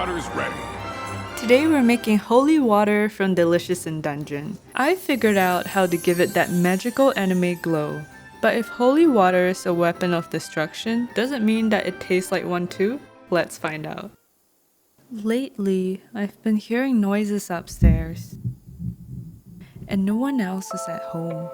water's ready. Today we're making holy water from Delicious in Dungeon. I figured out how to give it that magical anime glow. But if holy water is a weapon of destruction, does it mean that it tastes like one too? Let's find out. Lately, I've been hearing noises upstairs. And no one else is at home.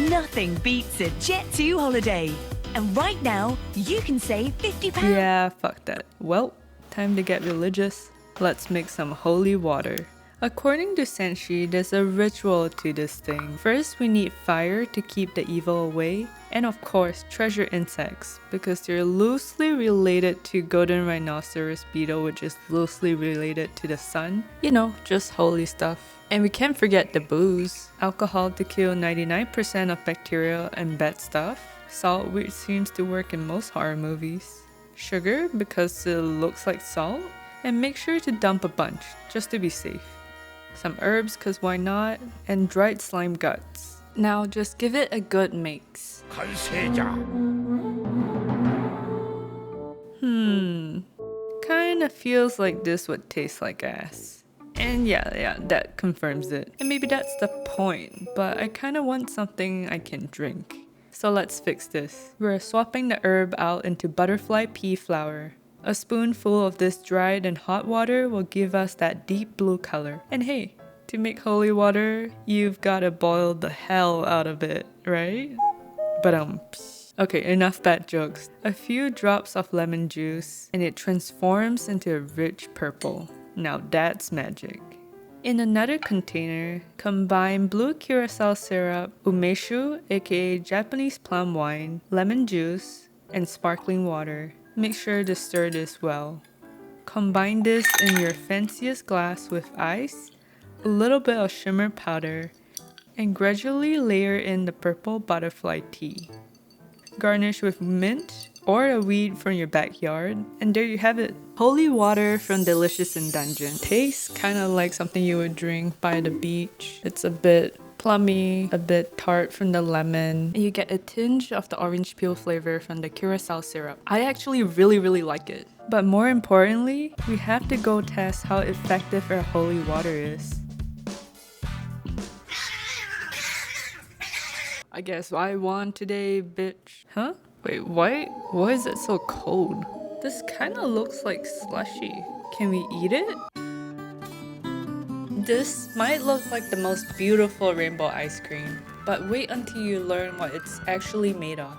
Nothing beats a Jet 2 holiday. And right now, you can save £50. Yeah, fuck that. Well, time to get religious. Let's make some holy water. According to senshi, there's a ritual to this thing. First, we need fire to keep the evil away. And of course, treasure insects, because they're loosely related to golden rhinoceros beetle, which is loosely related to the sun. You know, just holy stuff. And we can't forget the booze. Alcohol to kill 99% of bacteria and bad stuff. Salt, which seems to work in most horror movies. Sugar, because it looks like salt. And make sure to dump a bunch, just to be safe. Some herbs, cause why not? And dried slime guts. Now just give it a good mix. Kinda feels like this would taste like ass. And yeah, that confirms it. And maybe that's the point, but I kinda want something I can drink. So let's fix this. We're swapping the herb out into butterfly pea flower. A spoonful of this dried and hot water will give us that deep blue color. And hey, to make holy water, you've gotta boil the hell out of it, right? Okay, enough bad jokes. A few drops of lemon juice and it transforms into a rich purple. Now that's magic. In another container, combine blue curacao syrup, umeshu, aka Japanese plum wine, lemon juice, and sparkling water. Make sure to stir this well. Combine this in your fanciest glass with ice, a little bit of shimmer powder, and gradually layer in the purple butterfly tea. Garnish with mint or a weed from your backyard, and there you have it. Holy water from Delicious in Dungeon. Tastes kinda like something you would drink by the beach. It's a bit plummy, a bit tart from the lemon, and you get a tinge of the orange peel flavor from the curacao syrup. I actually really like it. But more importantly, we have to go test how effective our holy water is. I guess I won today, bitch. Huh? Wait, why is it so cold? This kinda looks like slushy. Can we eat it? This might look like the most beautiful rainbow ice cream, but wait until you learn what it's actually made of.